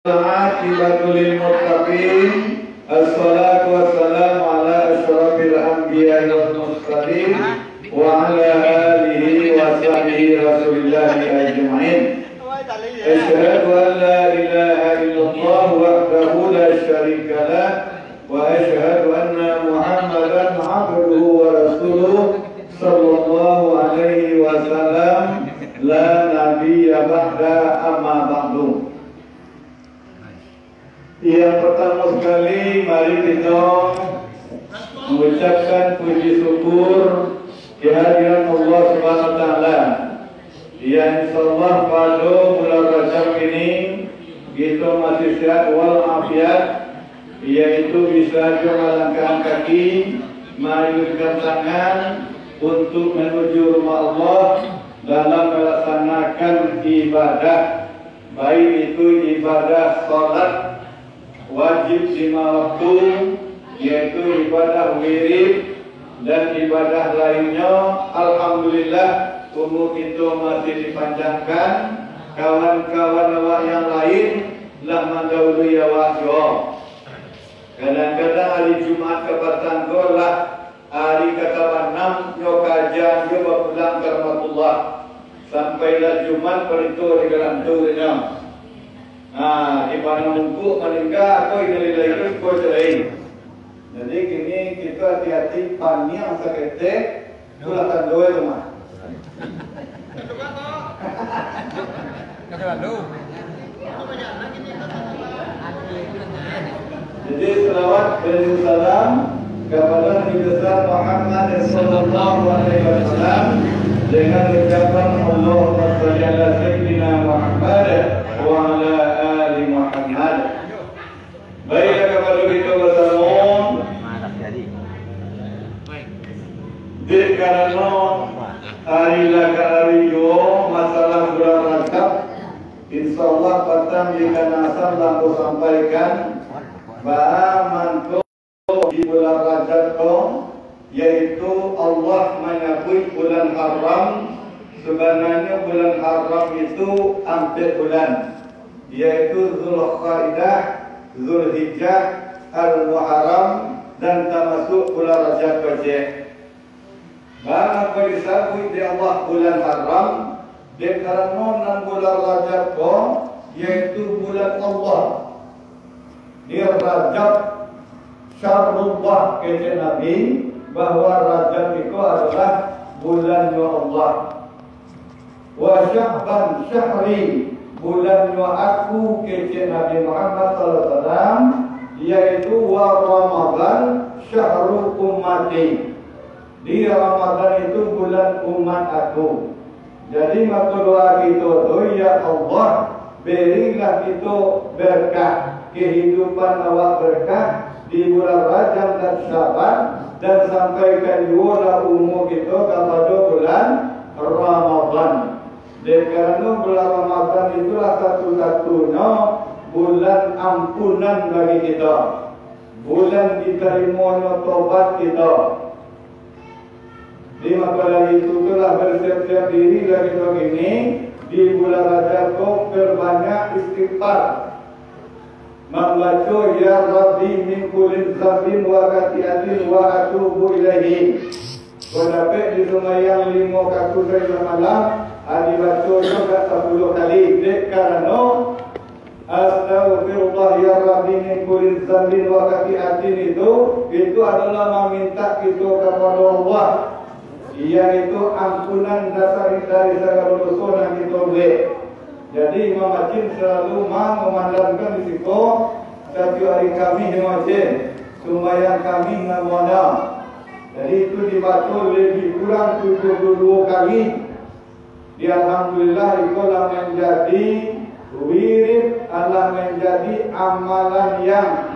Akibatul muttaqin. Assalatu wassalamu ala asyrafil anbiya'i wal mursalin wa ala alihi wa sahbihi rasulillahi ajma'in. Asyhadu an la ilaha illallah wahdahu la syarika lah wa asyhadu anna Muhammadan abduhu wa rasuluh sallallahu alaihi wasallam la nabiyya ba'da amma ba'du. Yang pertama sekali, mari kita mengucapkan puji syukur kehadiran Allah Subhanahu Wa Taala. Yang insyaallah pada bulan Rajab ini kita masih sehat walafiat, yaitu bisa melangkahkan kaki, mengayunkan tangan untuk menuju rumah Allah dalam melaksanakan ibadah, baik itu ibadah salat wajib 5 waktu, yaitu ibadah wirid dan ibadah lainnya. Alhamdulillah umur kita masih dipanjangkan. Kawan-kawan awak yang lain lah mendahului awak jo. Kadang-kadang hari Jumat kebatan ko lah hari kata 6 yo kajian yo pulang ke rahmatullah sampailah Jumat perintah di gelanturnya. Di mana mungku meninggal aku ini lagi kau cerai. Jadi kini kita hati-hati pani yang seketek pulangkan doa rumah. Jadi selawat dan salam kepada Nabi besar Muhammad sallallahu alaihi wasallam dengan ucapan Allahumma shalli ala sayyidina Muhammad wa ala ali Muhammad. Baiklah kepada kita bersama. Karena hari laka hari yo masalah bulan Rajab, insyaallah petang jika nasab lampu sampaikan bahwa mantu di bulan Rajab ko, yaitu Allah menyebut bulan haram. Sebenarnya bulan haram itu 4 bulan, yaitu Zulqa'dah, Zulhijjah, Al-Muharram dan termasuk bulan Rajab saja. Apa disebut di Allah bulan haram? Karena 6 bulan Rajab ko, yaitu bulan Allah. Dia Rajab Syahrullah kata Nabi bahwa Rajab itu adalah bulan Allah. Wa Sya'ban syahri, bulan aku kata Nabi Muhammad SAW, yaitu wa Ramadan syahrul ummati. Di Ramadan itu bulan umat aku. Jadi maka doa kita tu, ya Allah, berilah kita berkah, kehidupan awak berkah di bulan Rajab dan Syaban, dan sampaikan juga umur kita kepada bulan Ramadan. Dan kerana bulan Ramadan itulah satu-satunya bulan ampunan bagi kita, bulan diterimanya tobat kita. Di maka lagi itu telah bersiap-siap diri lagi begini di bulan Rajab kau berbanyak istighfar, membaca ya Rabbi min kulli dzambin wa khati'atin wa atubu ilaihi. Kau dapat di sembahyang 5 waktu sehari malam, adi baca juga 10 kali. Karena Astaghfirullah ya Rabbi min kulli dzambin wa khati'atin itu adalah meminta kita kepada Allah, yaitu ampunan dasar dari segala dosa yang kita buat. Jadi Imam Masjid selalu memandangkan risiko setiap hari kami di masjid, sembahyang kami namanya. Jadi itu dibaca lebih kurang 72 kali. Di Alhamdulillah itu adalah menjadi wirid, adalah menjadi amalan yang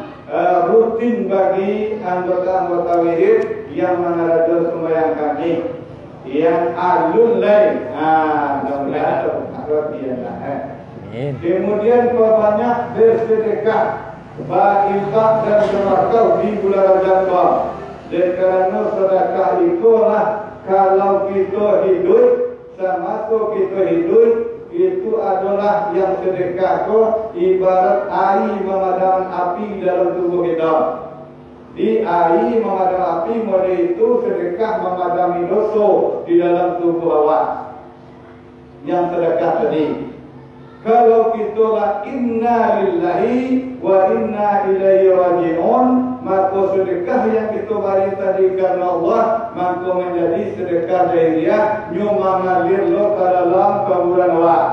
rutin bagi anggota-anggota wirid yang mengadakan sembahyang kami, yang alun lain. Kemudian banyak bersedekah, berinfak dan berakal di bulan Rajab. Dan kerana sedekah itulah kalau kita hidup, semasa kita hidup itu adalah yang sedekah itu ibarat air memadamkan api dalam tubuh kita. Di air memadamkan api model itu sedekah memadami dosa di dalam tubuh awak. Yang sedekah tadi. Kalau kita lah inna lillahi wa inna ilaihi raji'un, maka sedekah yang kita beri tadi karena Allah, maka menjadi sedekah jariah yang mengalir lo ke dalam kuburan awak.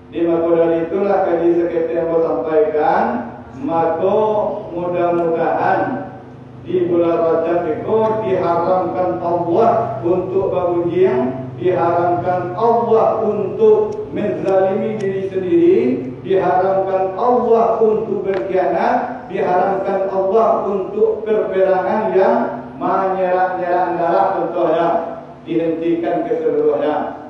Di maka dari itulah kaji seperti yang saya sampaikan, maka mudah-mudahan di bulan Rajab itu diharamkan Allah untuk berujian, diharamkan Allah untuk menzalimi diri sendiri, diharamkan Allah untuk berkhianat, diharamkan Allah untuk perperangan yang menyerang darah contohnya, dihentikan keseluruhannya.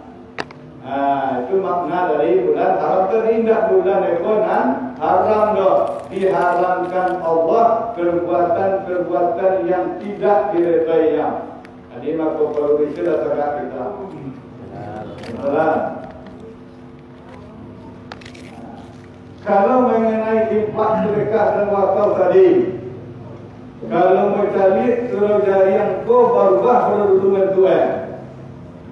Itu makna dari bulan haram terindah bulan ekonan haram doh, diharamkan Allah perbuatan-perbuatan yang tidak diredainya. Jadi maka perlu istilah tegak kita. Benar. Kalau mengenai infak sedekah dan wakaf tadi, kalau mencari surau jariah kau berubah dulu mentuan.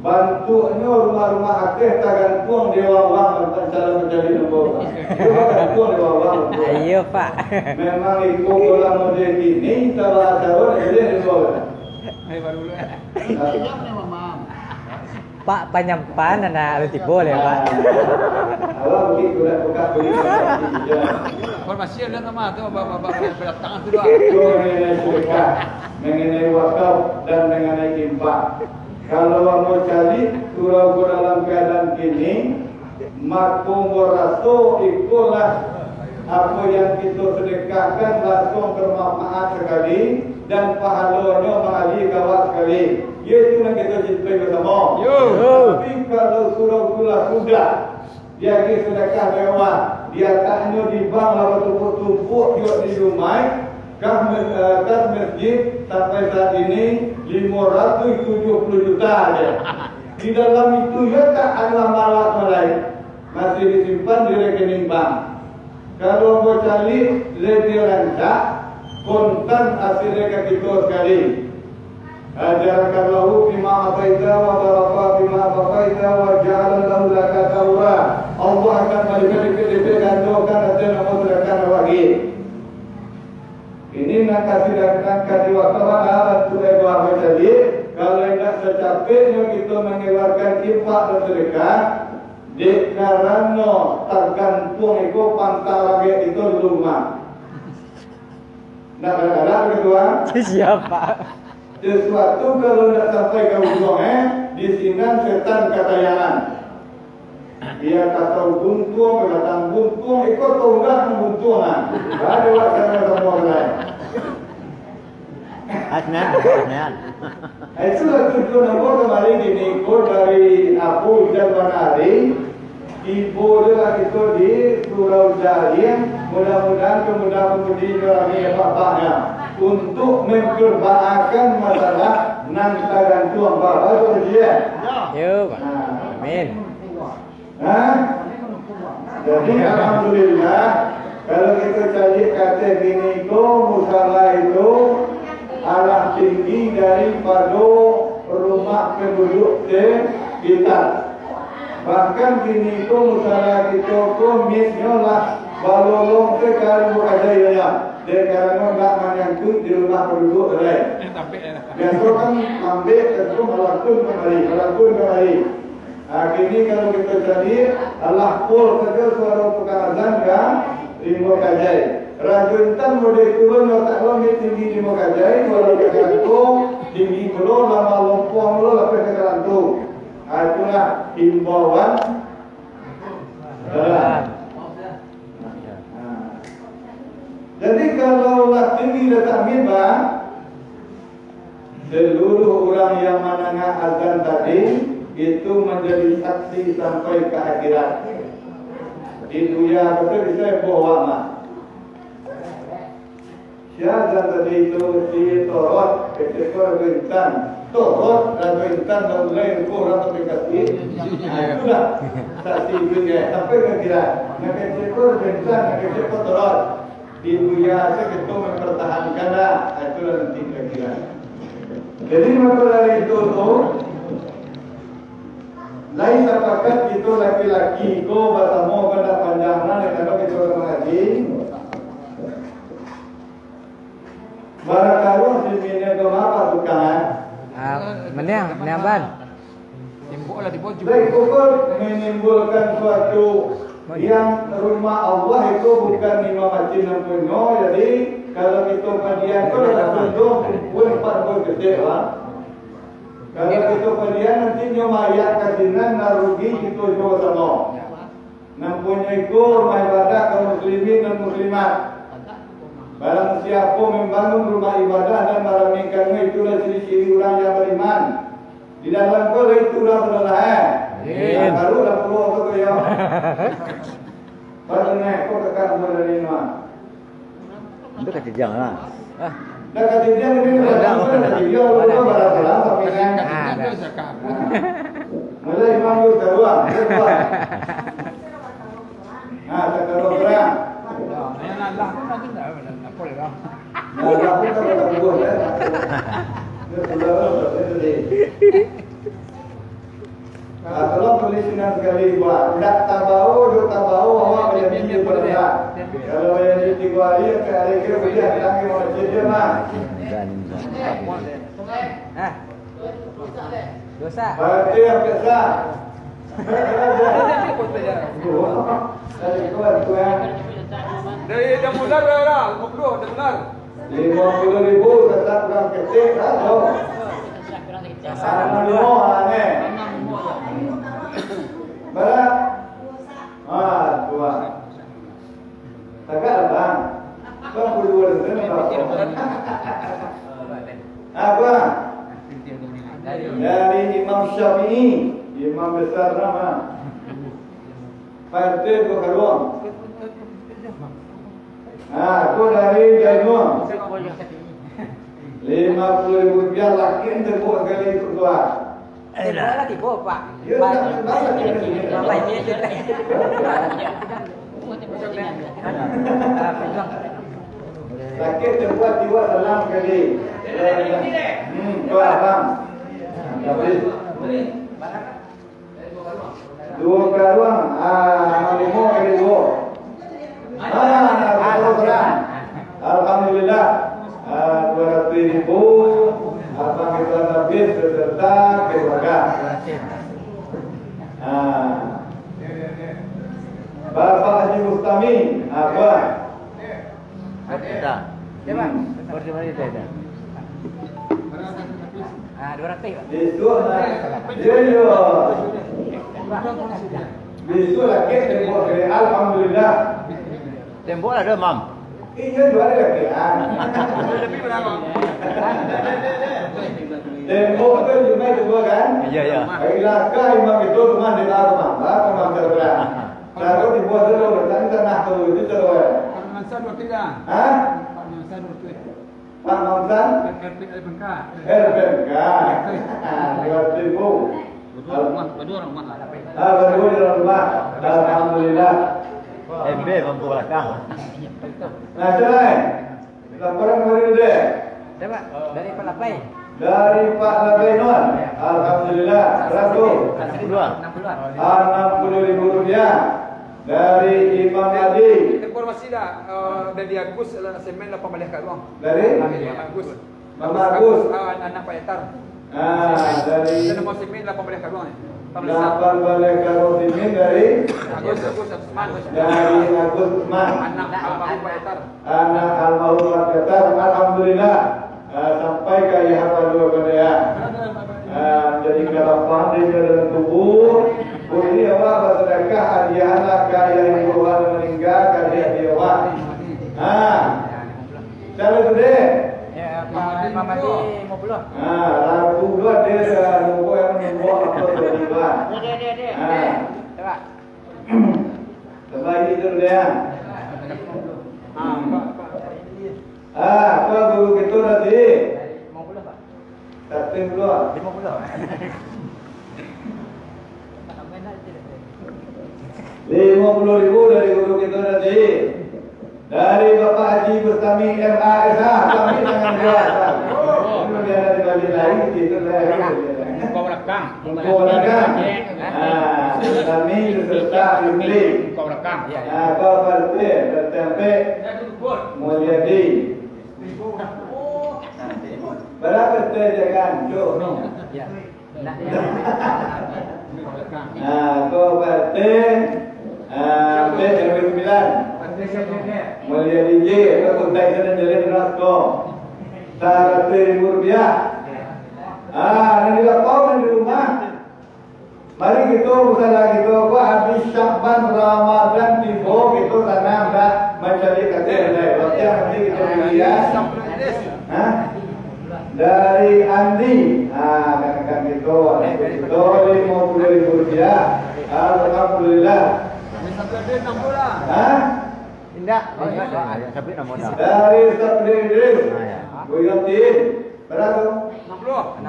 Bantunya rumah-rumah akeh tak gantung di bawah cara menjadi nombor. Dia gantung di bawah. Ayo Pak. Memang ikut bola model ini cara-cara dia di bawah. Ayo baru dulu. Pak penyempan anak lebih boleh Pak. Awak begitu dah buka beli. Informasi ada nama tu bapak datang tu doa. Mengenai sedekah, mengenai wakaf dan mengenai infak. Kalau mau cari surau dalam keadaan kini, maka merasa ikulah apa yang kita sedekahkan langsung bermanfaat sekali dan pahalanya mengalir kawat sekali. Itu yang kita cintai bersama. Tapi kalau surau sudah dia sedekah lewat, dia taknya di bank lalu tumpuk-tumpuk juga di rumah. Kas masjid sampai saat ini 570 juta aja. Di dalam itu ya tak ada malat lain, masih disimpan di rekening bank. Kalau mau cari lebih rancak, kontan hasilnya kita sekali. Ajarkanlahu bima ataita wa baraka bima baqaita wa ja'ala lahu laka tawra. Allah akan melipat-lipat gandakan hasil namun sedekah lagi. Ini nak kasih waktu ada tu ego tadi. Kalau tidak secapeknya kita mengeluarkan infak dan sedekah, di karena tergantung itu pantang lagi itu di rumah. Nak kadang-kadang kedua. Siapa? Sesuatu kalau tidak sampai ke ujung di sini setan katayangan. Dia kata buntung, kata buntung, ikut tunggak buntungan. Ada wacana semua lain. Asnan. Itulah tujuan aku kembali gini, ikut dari Abu Jalwan Ari, ibu dia itu di Surau Jariah, mudah-mudahan kemudian kami bapaknya untuk memperbahagiakan masalah nangka gantung bapak itu dia. Yo Pak. Amin. Jadi alhamdulillah kalau kita cari kata gini itu musyawarah itu alah tinggi daripada rumah penduduk kita. Bahkan gini itu musyawarah kita komitnya lah balolong ke kalau ada ya. Dia karena tak menyangkut di rumah penduduk lain. Biasa kan ambil itu melakukan kembali. Kini kalau kita jadi Allah pul saja suara tukang azan kan 5 kajai. Rajuntan model turun otak lo tinggi 5 kajai, walau ke gantung tinggi lo lama lompong lo sampai ke gantung. Itulah himbauan. Jadi kalau lah tinggi datang mimbar, seluruh orang yang menengah azan tadi itu menjadi saksi sampai ke akhirat. Itu ya betul bisa bawa. Syazan tadi itu di Torot ketika berikan turut dan intan dan mulai kurang aplikasi. Sudah saksi dunia sampai ke kira. Nak ekor intan, nak ekor turut. Di dunia kita mempertahankan dah. Itulah nanti kira. Jadi maka dari itu tu, lain apakah itu laki-laki ko bertemu pada panjangan kalau kita mengaji. Barangkali sini ke apa bukan? Menang ban. Timbuk lah timbuk juga. Baik ukur menimbulkan suatu yang rumah Allah itu bukan lima macam yang punya. Jadi kalau kita padian itu adalah bentuk pun 40 gede lah. Kalau kita padian nanti nyomayak kasinan narugi itu juga sama. Mempunyai rumah ibadah kaum muslimin dan muslimat. Barang siapa membangun rumah ibadah dan meramaikannya itulah ciri-ciri orang yang beriman. Di dalam kau itulah saudara. Baru dah perlu apa kau ya? Baru naik kau dekat dari mana? Itu kejang lah. Dah kejadian ini dah dia lupa barang salah tapi kan. Mulai imam itu teruang. Nah, teruang berang. Yang nak pun nanti tak boleh lah. Nah, aku tak boleh buat ya. Dia sudah itu. Kalau tulisan sekali buat, tidak tabau, awak menjadi berbeda. Kalau yang di gua dia ke hari ke dia lagi mau jadi mah. Dosa. Berarti yang biasa. Dari dah mula dah, 50 dah benar. 50,000 tetap kurang kecil atau? Sama dua ni. Berat. Dua. Takkan bang. Bang berdua ni apa? Dari Imam Syafi'i, Imam besar nama. Partai Bukhari. Aku dari Jainun. 50,000 rupiah laki untuk kali itu dua. Lah tiba Pak. Ya, sakit tempat jiwa dalam kali. Dua bang. Dua karuang. Lima kali dua. Alhamdulillah. 200,000. Apa kita habis beserta keluarga. Bapak Haji Mustami, apa? Ada. Coba. Berapa ini ada? 200. Besok dia. Besok lagi tembok dari alhamdulillah. Tembok ada, Mam. Iya jual lagi. Lebih berapa? Tembok tu juga kan? Iya. Ilaka imam itu rumah di rumah terbelah. Kalau dibuat dulu, dan tanah dulu itu terus. Pak Mansan waktu dah. Hah? Pak Mansan waktu. Pak Mamsan? LPK. LPK. 2,000. Berdua rumah. Berdua rumah. Alhamdulillah. MB mampu belakang. Nah, cerai. Laporan kemarin deh. Coba dari Pak Lapai. Dari Pak Labainon. Alhamdulillah. 60,000 rupiah. Dari Imam Adi. Informasi dah dari Agus semen 18 kat ruang. Dari Agus. Agus. Anak Pak Etar. Dari Nama semen 18 kat ruang ni. 18 Karosimin dari Agus Usman. Dari Agus Usman. Anak almarhum Pak Etar. Anak almarhum Pak Etar. Alhamdulillah. Sampai ke ayah dua kedaya. Jadi kalau pandai dalam tubuh, ini awak bersedekah hadiah anak kaya yang Tuhan meninggal kaya dia awak. Cara tu deh. Ya, Mama di 50. Lagu dua dia nunggu yang nunggu apa jadi dua. Dia. Coba. Terbaik itu dia. Apa guru kita tadi? 50, Pak. Tak Tim dulu. 50.000 dari guru kita tadi. Dari Bapak Haji Bustami MASH, kami dengan dia. Itu dia dari Bali lain, itu saya. Kau belakang. Kau belakang. Kami beserta Imli. Kau belakang. Kau berarti sampai Mulyadi. Berapa terjagaan? Jom. Kau berarti B9. Mulyadi J. Kau kontak dengan jalan Rasko. Rp100.000. Nanti lapor di rumah. Mari kita usaha kita habis Syaban Ramadan tiba kita tanam dah mencari kajian lain. Waktu nanti kita lihat. Dari Andi, katakan kita Rp50.000. Alhamdulillah. Tidak. Tapi nomor dah. Dari Sabri Idris. Boyatin. Berapa? 60.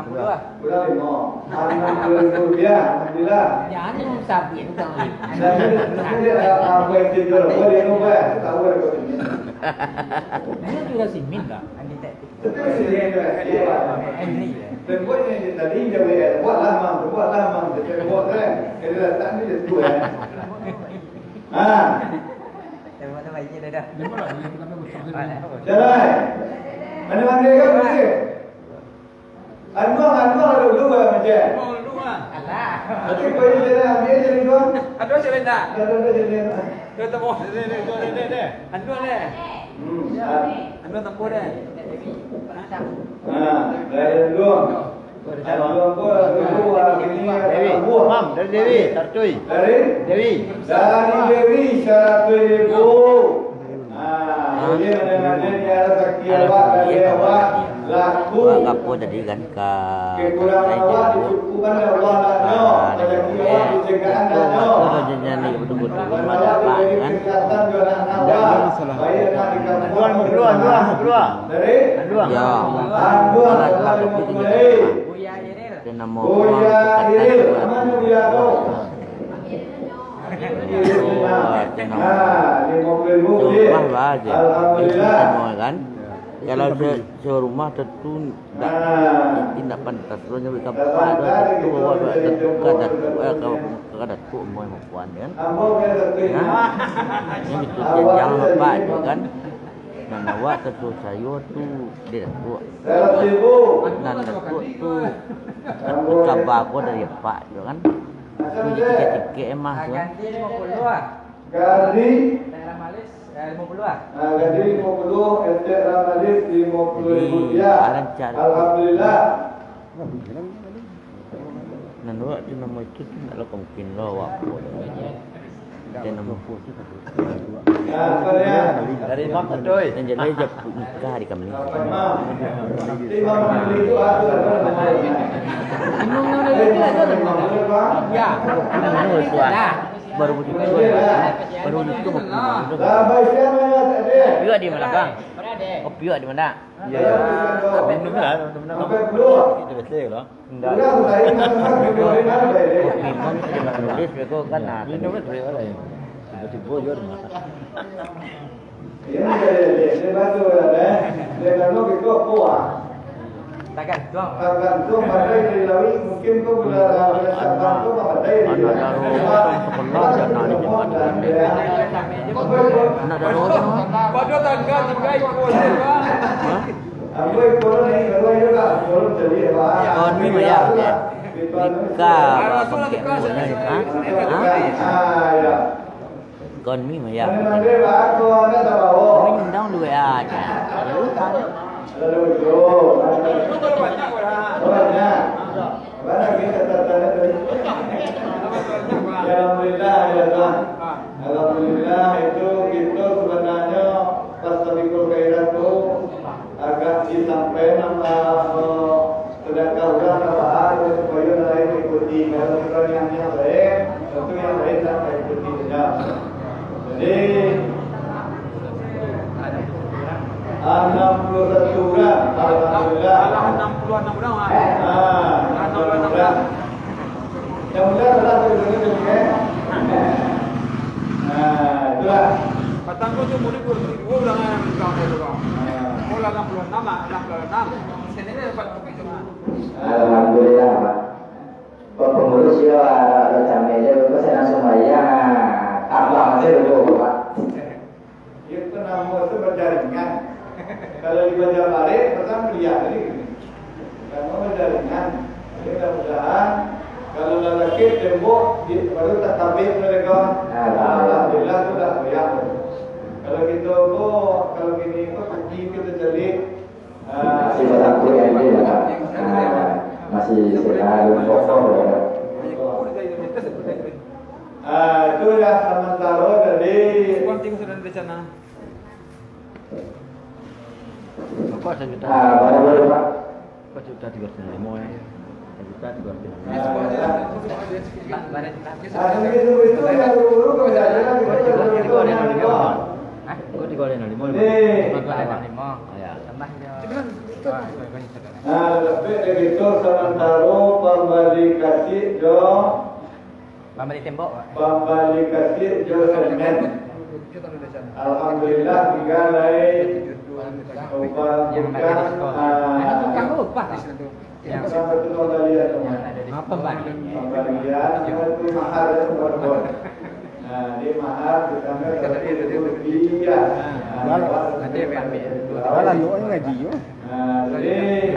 Sudah 5. Rp60.000. Alhamdulillah. Jangan yang sabi itu kan. Nanti apa yang tidur? Kau dia nombor. Tahu ada kau ini. Ini juga simin dah. Tapi sini ada. Ini. Tempat ini tadi jadi buat lama. Jadi buat kan. Jadi letak ni jadi tu eh. Mana baiknya dah. Jalan. Mana kan mesti. Anwar ada dua macam. Alah. Tapi kau ini ambil jadi dua. Aduh, jalan dah. Ada jadi. Dia temu. Dia. Aduh le. Aduh tempuh deh. Dari dua. Mam dari Dewi, Tarcuy. Dari Dewi. Dari Dewi Rp100.000. Jadi mana ni ada sekian awak dari awak laku. Kapo tadi kan ka Kekurangan awak dicukupkan oleh Allah Taala. Rezeki awak dijagaan Allah. Kalau jangan betul-betul ada apa kan? Keluar. Dari Ya. Dua mulai. Dan nama Buya Iril, mana Buya tu? rumah lah aja. Alhamdulillah. Semua kan. Kalau serumah tentu tidak pantas. Soalnya mereka pak tu bawa tentu kada tu mau puan kan. Ini tu jangan apa tu kan. Dan awak tentu saya tu dia tu. Dan tu kabar aku dari pak tu kan. Tu tiket emang tu. Ganti 50. Ganti Daerah Malis 50. Ganti 50, Estek Ramalis Rp50.000. Alhamdulillah. Nan awak tu nama itu tu nak lakukan mungkin lah awak. Dan nama Dari Mam Tarcuy. dan jadi dia nikah di kami. Ya. Baru begitu. Baru itu Piak di mana bang? Oh piak di mana? Ya. Minum lah. Itu betul lah. Enggak. Minum dengan nulis beko kan. Minum itu berapa ya? Tiba-tiba jual mana? Takkan tuang. Tergantung pada dilalui mungkin kau bila tergantung pada Nak dah roh. Pada tangga tiga ikut dia. Aku ikut ni kedua juga belum jadi apa. Kon mi maya. Nikah. Ya. Kon mi maya. Nanti aku ada tahu. Min dong dua aja. Lalu itu. Banyak. Banyak kita tanya tadi. Alhamdulillah ya Tuhan. Alhamdulillah itu kita sebenarnya pas tabikul khairat itu agak disampaikan nama sudah kaulah apa supaya lain ikuti kalau kita yang baik tentu yang baik kita ikuti saja. Jadi 61 gram. Alhamdulillah. Alah 66 gram. Alhamdulillah. Yang mulia adalah begitu ya. Itulah. Patang ko tu muli ko ulang ang kamu ko. Ulang 66. Sini dapat begitu. Alhamdulillah Pak. Pengurus ya Jamil itu saya langsung bayar tambah hasil itu Pak. Itu nama itu berjaringan. Kalau dibaca balik, pertama lihat ini. Kalau berjaringan, jadi mudah-mudahan kalau lelaki tembok baru tak tabik mereka. Alhamdulillah sudah bayar. Kalau kita kalau gini pergi kita jadi masih berlaku ya ini Pak. Masih sekitar pokok ya. Itu ya sementara dari Kuanting sudah rencana. Apa sejuta? Pada boleh Pak. Apa juta 305 ya? Sejuta 305. Hah? Kok digoreng 05? Ya. Tambah dia. lebih begitu sementara pembali kasih jo Pembeli tembok. pembali kasih jo semen. Alhamdulillah tinggal lain upah bukan Tukang lupa. Yang satu pembalian pembeli. pembalian itu mahar itu berbon. Nah, di mahar kita itu rupiah. Nanti ambil. Wala lu ngaji yo. Nah, jadi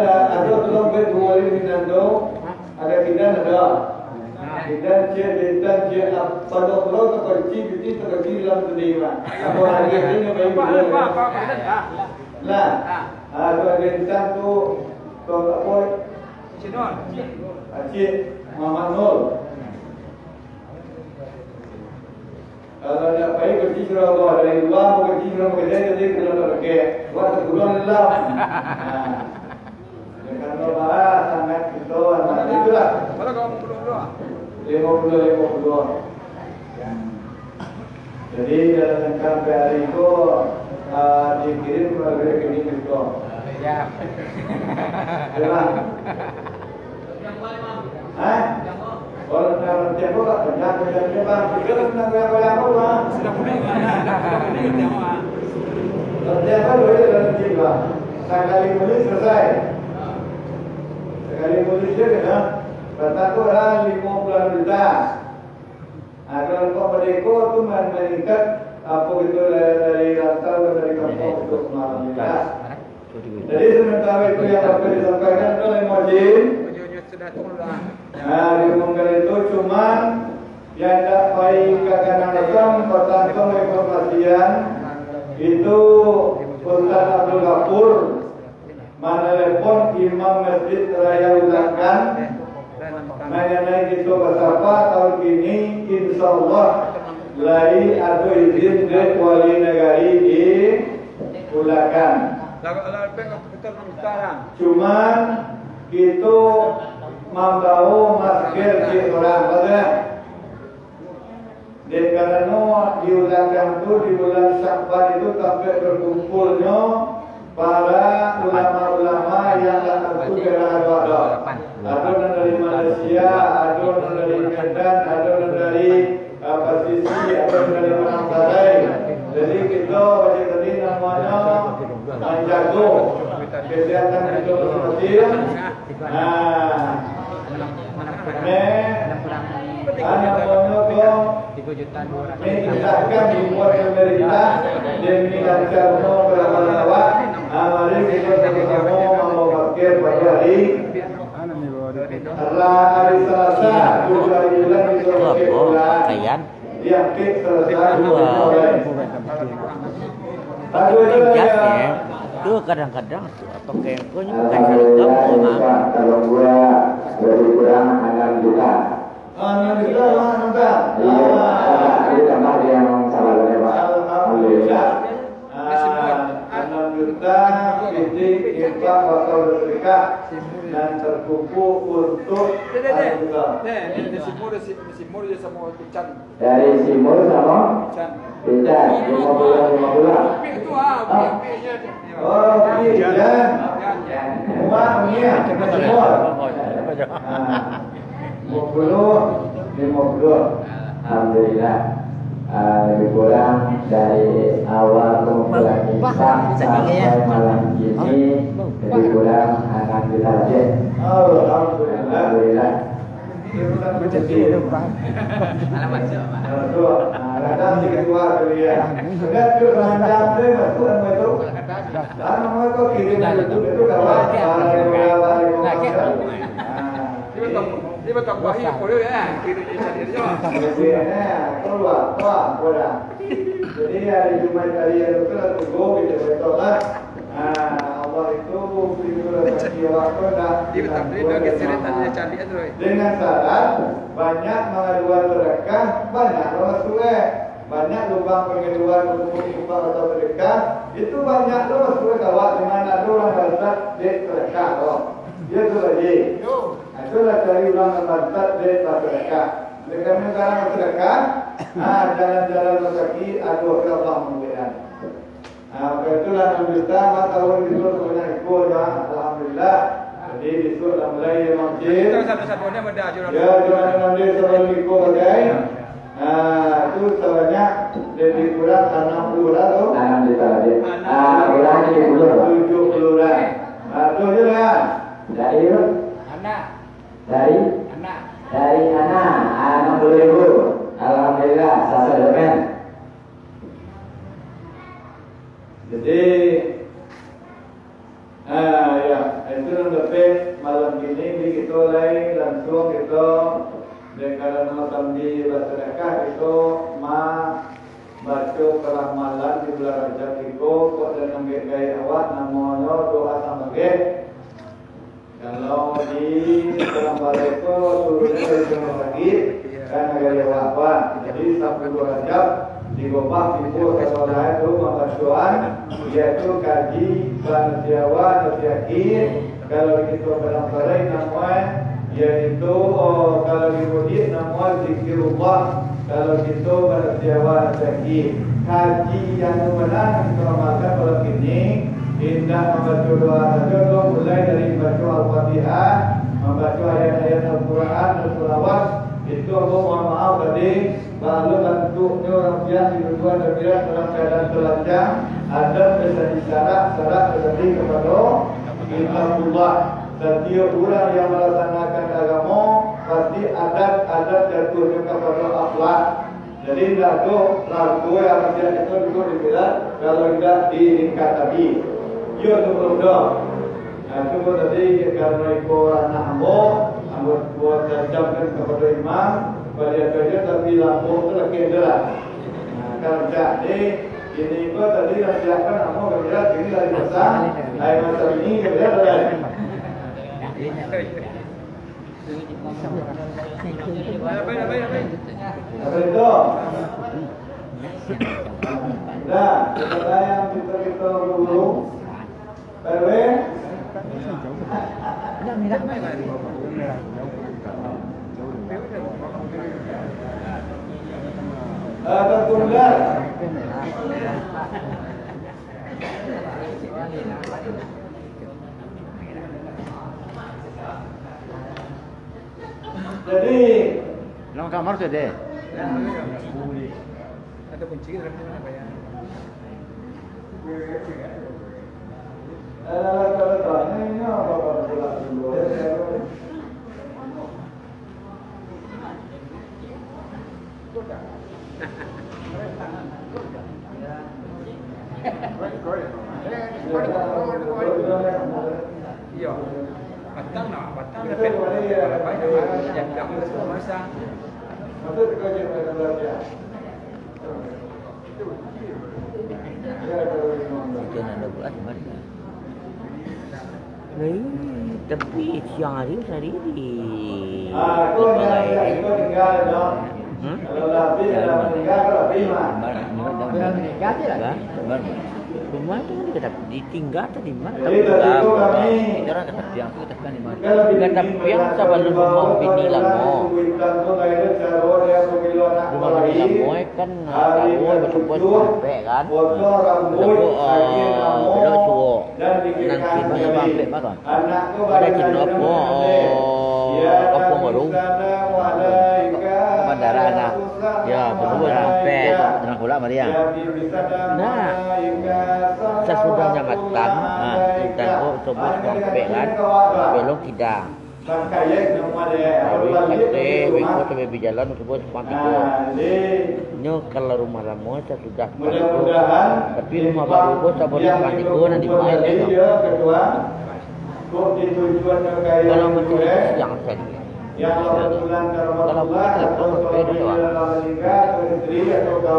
ada belum kedua ini nando ada kita ada kita cek pada belum terkunci biti terkunci dalam terima apa lagi ini lah ada insan tu apa Sinol. Cik Muhammad Nur. Kalau nak baik kerja surau dari luar mau kerja surau kerja jadi kalau nak ke buat keguruan lah. Kalau bahas sangat itu anak itulah. Kalau kamu belum. 50. Jadi dalam jangka hari itu dikirim kepada rekening itu. Ya. Jelas. Kalau nak tempo tak banyak bang. Kita nak yang bang. Sudah mulai. Tempo boleh dalam jiwa. Sekali muli selesai. Sekali muli je kena. Kata orang 50 juta. Kalau kau berdeko tu meningkat apa itu dari rantau dari kampung untuk meningkat. Jadi sementara itu yang dapat disampaikan oleh Mojim. Sudah turun. Diumumkan itu cuma yang tak baik kadang-kadang tergantung informasian itu Ustaz Abdul Ghafur menelepon Imam Masjid Raya Ulangan mengenai itu betapa tahun ini insya Allah lagi ada izin dari wali negari di Ulangan. Cuman itu membawa masker di orang pada. Dan karena diulangkan itu di bulan Syakban itu sampai berkumpulnya para ulama-ulama yang datang itu ada. Ada dari Malaysia, ada dari Medan, ada dari Pasisi, ada dari Manggarai. Jadi kita macam tadi namanya menjaga kesehatan kita masing-masing. Mengisahkan dibuat pemerintah demi lancar berapa mari kita sama-sama memakai pada hari Selasa 2 hari bulan itu bulan yang ke Selasa 2 Jasnya itu kadang-kadang pakai punya bukan seragam sama. Kalau gua lebih kurang 6 juta. 6 juta mana? Iya, itu tambah yang salah ya Pak. Alhamdulillah. 6 juta titik infak waktu bersedekah dan terkumpul untuk Di Simur dia sama Pican. Dari Simur sama Pican. Pican 50. Itu P-nya. oh Pican rumahnya Simur 50. Alhamdulillah. Lebih kurang dari awal kumpulan kita sampai malam ini lebih kurang akan kita lihat. Alhamdulillah. Kadang si ketua dia, sudah tu ranjang tu masuk apa itu? Karena mereka kirim itu kawan. Dia betul bahaya boleh ya. Kira dia cari dia. Keluar, keluar. Jadi hari Jumat hari itu kan tunggu kita bertolak. Allah itu berikan bagi waktu dah. Dengan syarat banyak mengaduan sedekah, banyak orang suwe, banyak lubang pengaduan untuk upah atau sedekah, itu banyak orang suwe kawat dengan ada orang bangsat di sedekah loh. Dia tu lagi. Itulah cari ulang bangsat di sedekah. Dengan sekarang sedekah, jalan-jalan kaki aduh ke Allah mulian. Itulah kita tahun itu sebenarnya ikut ya. Alhamdulillah. Jadi besok dah mulai masjid. Satu-satunya benda jualan. Ya, jualan nanti sebelum ikut bagai. Itu sebanyak lebih kurang 60 lah tu. 60 tadi. Ulang 70 lah. Tu je lah. Dari Anak. dari Anak. dari anak 60.000. Alhamdulillah, sasa depan. Jadi ya, itu lebih malam ini kita lain langsung kita dengan malam di masyarakat itu baca keramalan di bulan Rajab itu kok dan ambil gaya awak namanya doa sama gaya. Kalau di dalam balai itu turunnya dari rumah sakit karena gaya awak. Jadi sampai bulan Rajab di Gopah Timur Kesolah itu pembacuan yaitu kaji Banasiawa Nasiakin. Kalau kita berangkarai namanya yaitu kalau di Mudi namanya Zikirullah. Kalau kita Banasiawa Nasiakin kaji yang benar kita amalkan pada kini indah membaca doa saja mulai dari membaca Al-Fatihah, membaca ayat-ayat Al-Quran dan selawat. Itu aku mohon maaf tadi lalu bentuknya orang biasa di tujuan dan biasa dalam keadaan telanjang ada menjadi syarat terjadi kepada kitabullah. Setiap orang yang melaksanakan agama pasti adat jatuhnya kepada akhlak. Jadi tidak ada ragu yang tidak itu juga dibilang kalau tidak diingkat tadi. Ia itu belum dah. Itu tadi karena ikut anak buat jamkan kepada imam pada kerja tapi lampu itu lagi adalah kerja ini itu tadi yang siapkan kamu kerja ini dari besar air macam ini kerja adalah apa itu dah kita yang kita dulu perwe tertunggal. Jadi, Lang kamar tu deh. Ada kunci dalam mana Pak ya? kalau tanya ini apa pula dulu. Iya. Batang dapat. Yang dapat semua masa. Maksud kerja pada belajar. Kita nak ada buat mana? Tapi siang hari di. Aku tinggal dong. Kalau lebih dalam meninggal kalau lebih mah. Meninggal tu lah. Rumah itu kan kita ditinggal tadi mana? Jadi tadi itu kami Kita orang kata piang tu kita kan di mana? Kata piang sama lu rumah bini lamo. Rumah bini lamo kan kamu betul-betul sampai kan. Betul belok suo. Nang sini sampai mana? Ada jenuh kampung baru. Bandara anak. Ya betul sampai dengan pula Maria. Nah, sesudahnya matang, dan sebut sampai kan, belok tidak. Lalu kata, wiko sampai berjalan sebut pantigo. Nyo kalau rumah lama saya sudah pantigo, tapi rumah baru ko saya boleh pantigo nanti main lagi. Kalau macam yang tadi. Kalau kita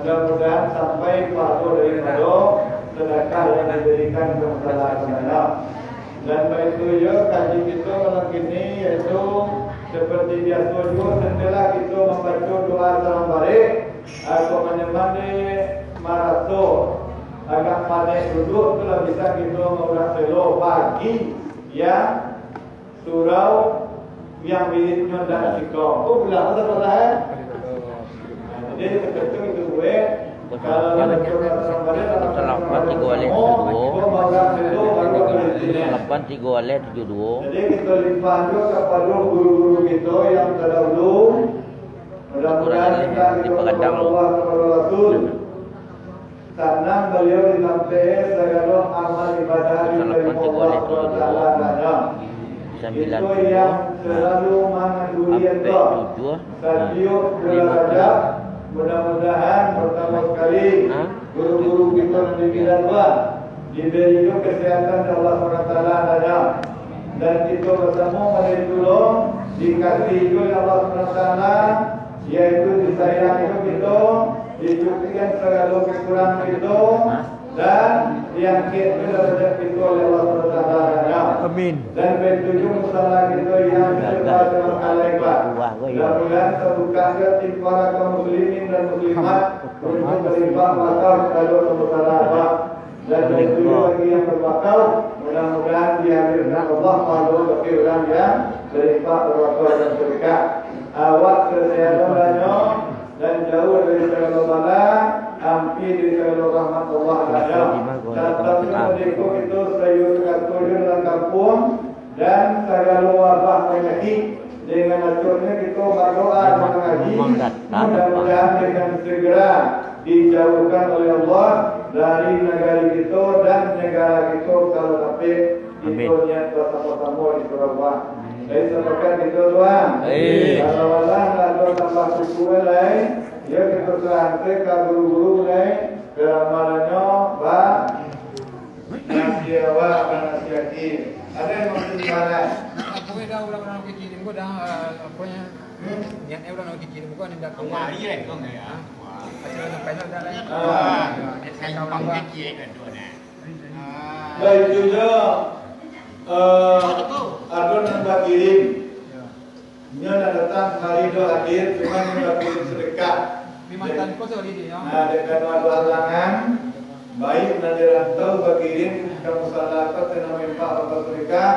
mudah-mudahan sampai pahala dari Allah sedekah yang diberikan kepada dan baik itu ya kaji kita malam ini yaitu seperti biasa juga setelah kita membaca doa salam balik atau menemani marato agak pandai duduk kalau bisa kita mengulang selo pagi yang surau yang biliknya dan sikap. Oh bilang apa salah? Jadi tertentu itu gue kalau ada Selapan 3 walet 72. Jadi kita limpahkan kepada guru-guru kita yang terdahulu. Mudah-mudahan kita diperkadang Allah kepada Rasul. Karena beliau disampaikan segala amal ibadah dari Allah Taala. Itu yang selalu mengandungi itu. Setiap berada. Mudah-mudahan pertama sekali guru-guru kita menjadi Allah diberi juga kesehatan Allah SWT ada dan kita bersama mari tolong dikasih juga Allah SWT yaitu disayangi kita dicukupkan segala kekurangan kita dan diangkat derajat kita oleh Allah SWT ada. Amin. Dan bertujuh masalah kita yang serba dengan malaikat. Mudah-mudahan terbuka hati para kaum muslimin dan muslimat untuk beribadah bakal kalau masalah apa dan bertujuh bagi yang berbakal mudah-mudahan dihadirkan Allah malu kefiran yang beribadah bakal dan berkah. Awak kesehatannya dan jauh dari segala bala, hampir dari segala rahmat Allah ada. Datangnya mereka itu sayur katulun dan kampung dan segala wabah penyakit. Dengan aturnya kita berdoa mengaji, mudah-mudahan dengan segera dijauhkan oleh Allah dari negara kita dan negara kita kalau sampai kita niat bersama-sama di Surabaya. Jadi sepakat kita doang. Kalau Allah ada tambah suku lain, ya kita sampai ke guru-guru lain ke amalannya, bah, nasi awak, nasi akhir. Ada yang maksud mana? Pokoknya dah orang-orang kirim gua dah pokoknya niatnya orang kirim gua hendak ke mari kau enggak ya. Acara sampai dah lah. Saya kawan gua kirim kan tu nah. Baik juga adun nambah kirim. Nya nak datang hari do hadir cuma nambah kirim sedekah. Bimantan kau sekali dia. Nah, dengan dua halangan baik nanti rantau bagirin kamu salah apa tenang Pak atau sedekah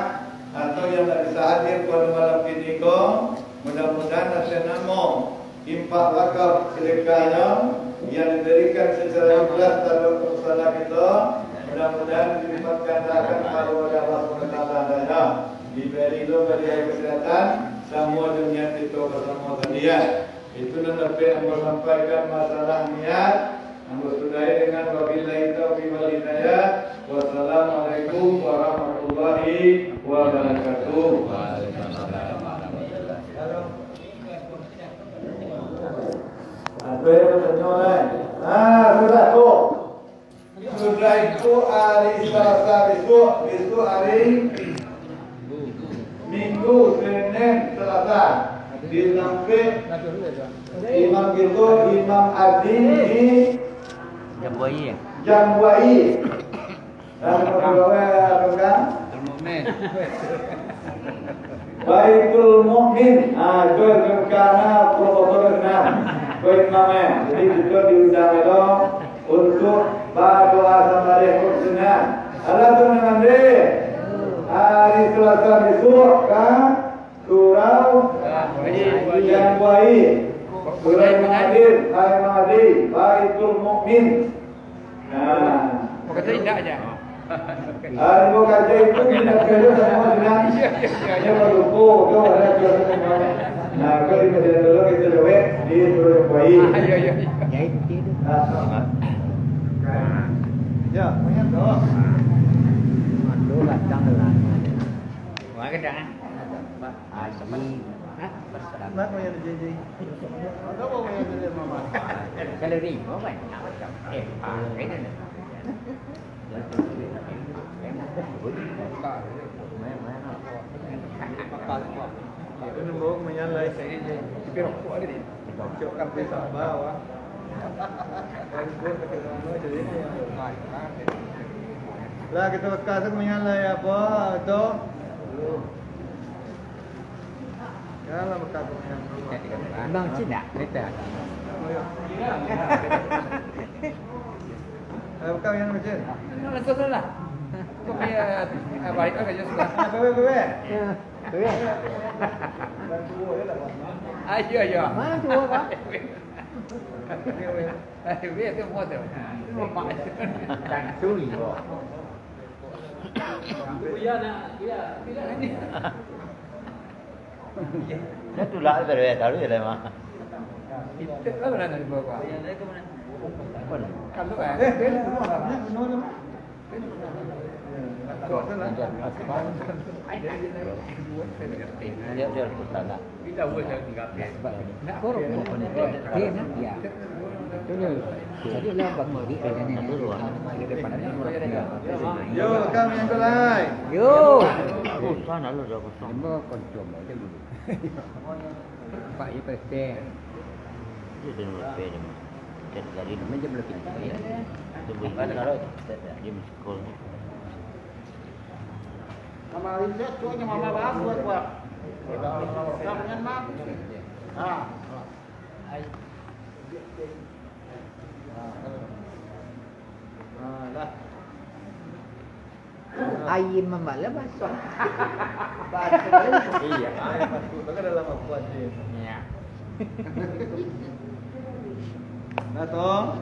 atau yang tak bisa hadir pada malam ini kau mudah-mudahan ada nama impak wakaf sedekahnya yang diberikan secara ikhlas terhadap usaha kita mudah-mudahan dilimpahkan akan kalau ada Allah SWT diberi lo bagi kesehatan semua dunia itu bersama dia itu nanti yang menyampaikan masalah niat Alhamdulillah dengan wabillahi taufiq wal hidayah. Wassalamualaikum warahmatullahi wabarakatuh. Waalaikumsalam warahmatullahi wabarakatuh. Sudah tu. Sudah itu hari Selasa besok hari Minggu, Senin, Selasa. Disamping Imam itu Imam Adi di Jambuai. Jambuai. Dan kedua kan? Baitul Mukmin. Itu karena proposal enam. Baik namanya. Jadi kita diundang itu untuk berdoa sampai khususnya. Ada tu nanti hari Selasa besok kan surau yang baik. Surau Mahathir, Hai Mahdi, Baitul Mukmin. Nah, Kau kata indah aja. hari mau kaji itu kita kerja semua dengan dia berlupa, kau ada jual semua. Nah, kalau kita dulu kita lewat di surau yang baik. Ya. Ya, banyak doa. Mandu latang lang. Wah, kadang. Aji. Mat mo yan, JJ. Ano mo yan, JJ, mama? Kalori mo ba? Pakai na. Ano mo kumayan lay sa JJ? Pero ko ada di. Cok kape sa bawah. Lah kita kasih kumayan lay apa? Do. Kalau makan kumayan. Bang Cina, kita. Kau yang macam? Langsung lah. Kau punya balik aja sudah. Kowe. Ayo. Mana tu apa? Dia tu model. Mak. Dan tui bo. Iya ni. Nó tu lại về tahu je lah mah. Itu apa nak dibawa? Kalau Dia putana. kita boleh tinggal. Nak korok ni pun dia nak ya. Tu dia. Jadi lah bang Modi ada ni dulu. Dia depan ni orang dia. Yo, kami yang kelai. Yo. Oh, sana lu dah kosong. Semua koncom aja dulu. Pak ya presiden. Dia dah lebih je mah. Jadi tadi Namanya dia belum pintar ya. tu boleh kan kalau dia sekolah ni. Mama Rinda cuanya mama bagus buat. Jangan mak. Lah. Ayam membalas masuk. Iya, ayo masuk. Kan dalam apa sih? Ya. Nah, toh.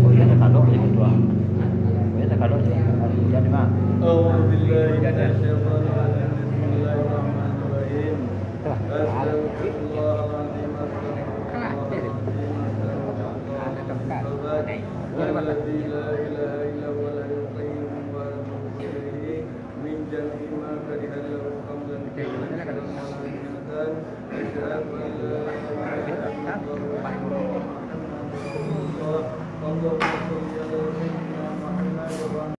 Oh, dia nak kalau dia ketua. Dia nak kalau dia. Jadi mah. Allah